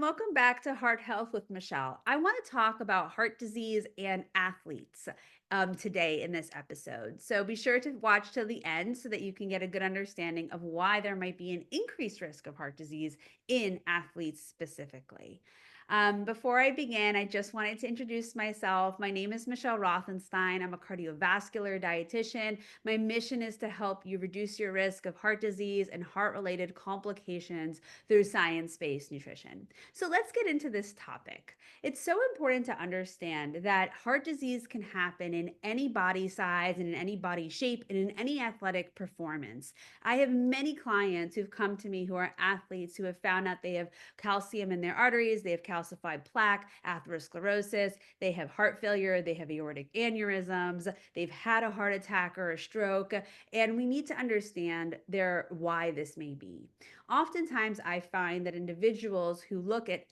Welcome back to Heart Health with Michelle. I want to talk about heart disease and athletes today in this episode. So be sure to watch till the end so that you can get a good understanding of why there might be an increased risk of heart disease in athletes specifically. Before I begin, I just wanted to introduce myself. My name is Michelle Rothenstein. I'm a cardiovascular dietitian. My mission is to help you reduce your risk of heart disease and heart related complications through science based nutrition. So let's get into this topic. It's so important to understand that heart disease can happen in any body size and in any body shape and in any athletic performance. I have many clients who've come to me who are athletes who have found out they have calcium in their arteries, they have calcified plaque, atherosclerosis, they have heart failure, they have aortic aneurysms, they've had a heart attack or a stroke, and we need to understand why this may be. Oftentimes I find that individuals who look at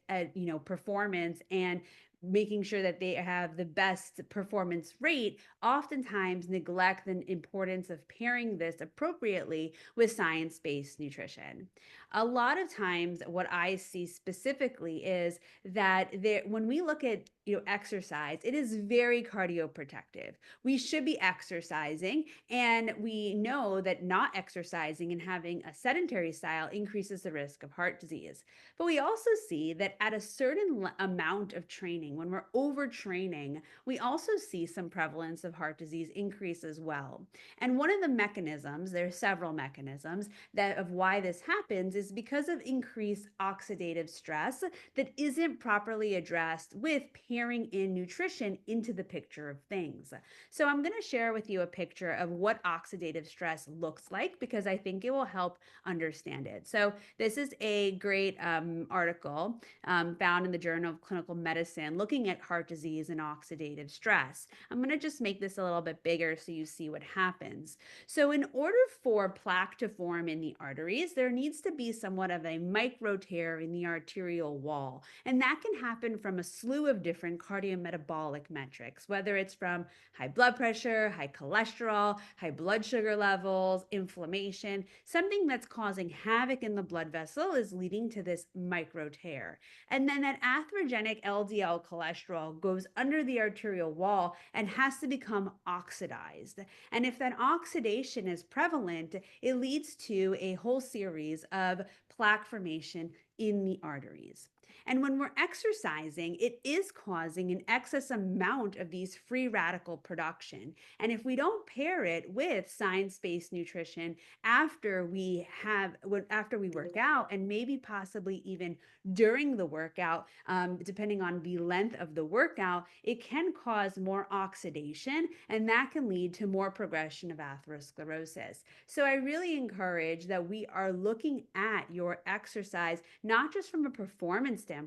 performance and making sure that they have the best performance rate oftentimes neglect the importance of pairing this appropriately with science-based nutrition. A lot of times what I see specifically is that when we look at exercise, it is very cardioprotective. We should be exercising, and we know that not exercising and having a sedentary style increases the risk of heart disease. But we also see that at a certain amount of training, when we're overtraining, we also see some prevalence of heart disease increase as well. And one of the mechanisms, there are several mechanisms that of why this happens, is because of increased oxidative stress that isn't properly addressed with pairing in nutrition into the picture of things. So I'm going to share with you a picture of what oxidative stress looks like because I think it will help understand it. So this is a great article found in the Journal of Clinical Medicine looking at heart disease and oxidative stress. I'm going to just make this a little bit bigger so you see what happens. So in order for plaque to form in the arteries, there needs to be somewhat of a micro tear in the arterial wall. And that can happen from a slew of different cardiometabolic metrics, whether it's from high blood pressure, high cholesterol, high blood sugar levels, inflammation. Something that's causing havoc in the blood vessel is leading to this micro tear. And then that atherogenic LDL cholesterol goes under the arterial wall and has to become oxidized. And if that oxidation is prevalent, it leads to a whole series of plaque formation in the arteries. And when we're exercising, it is causing an excess amount of these free radical production. And if we don't pair it with science-based nutrition after we work out, and maybe possibly even during the workout, depending on the length of the workout, it can cause more oxidation, and that can lead to more progression of atherosclerosis. So I really encourage that we are looking at your exercise, not just from a performance standpoint,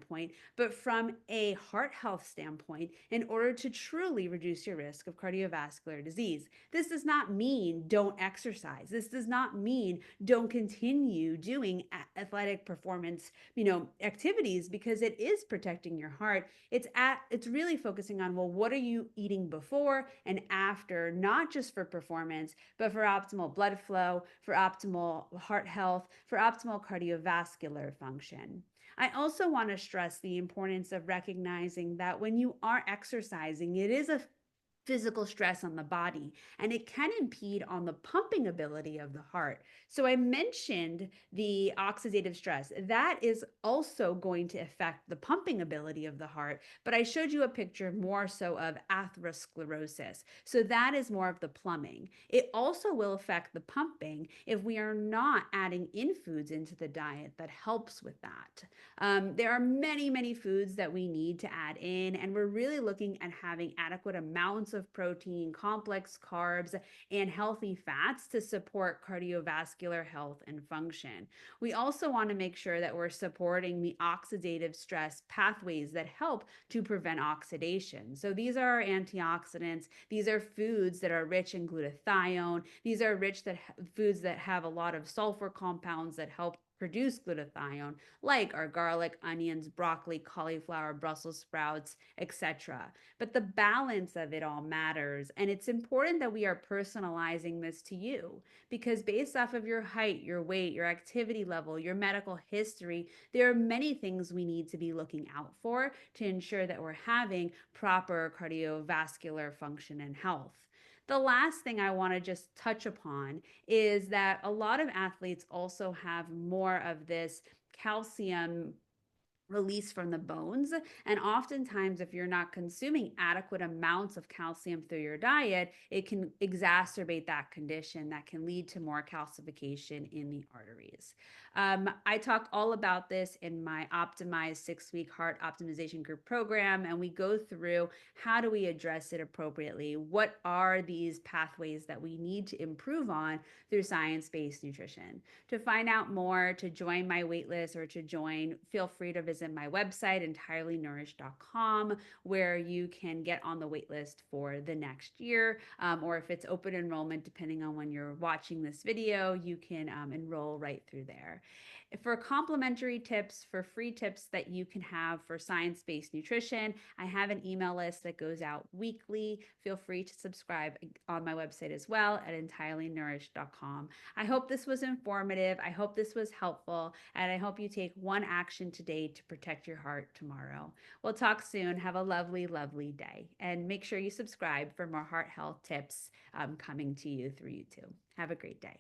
but from a heart health standpoint in order to truly reduce your risk of cardiovascular disease. This does not mean don't exercise. This does not mean don't continue doing athletic performance, activities, because it is protecting your heart. It's really focusing on, well, what are you eating before and after, not just for performance, but for optimal blood flow, for optimal heart health, for optimal cardiovascular function. I also want to stress the importance of recognizing that when you are exercising, it is a physical stress on the body, and it can impede on the pumping ability of the heart. So I mentioned the oxidative stress. That is also going to affect the pumping ability of the heart, but I showed you a picture more so of atherosclerosis. So that is more of the plumbing. It also will affect the pumping if we are not adding in foods into the diet that helps with that. There are many, many foods that we need to add in, and we're really looking at having adequate amounts of protein, complex carbs, and healthy fats to support cardiovascular health and function. We also want to make sure that we're supporting the oxidative stress pathways that help to prevent oxidation. So these are our antioxidants. These are foods that are rich in glutathione. These are foods that have a lot of sulfur compounds that help produce glutathione, like our garlic, onions, broccoli, cauliflower, Brussels sprouts, etc. But the balance of it all matters. And it's important that we are personalizing this to you because based off of your height, your weight, your activity level, your medical history, there are many things we need to be looking out for to ensure that we're having proper cardiovascular function and health. The last thing I want to just touch upon is that a lot of athletes also have more of this calcium release from the bones. And oftentimes, if you're not consuming adequate amounts of calcium through your diet, it can exacerbate that condition that can lead to more calcification in the arteries. I talk all about this in my optimized 6-week heart optimization group program, and we go through how do we address it appropriately? What are these pathways that we need to improve on through science-based nutrition? To find out more, to join my waitlist or to join, feel free to visit my website, entirelynourished.com, where you can get on the waitlist for the next year. Or if it's open enrollment, depending on when you're watching this video, you can enroll right through there. For complimentary tips, for free tips that you can have for science-based nutrition, I have an email list that goes out weekly. Feel free to subscribe on my website as well at entirelynourished.com. I hope this was informative. I hope this was helpful. And I hope you take one action today to protect your heart tomorrow. We'll talk soon. Have a lovely, lovely day. And make sure you subscribe for more heart health tips coming to you through YouTube. Have a great day.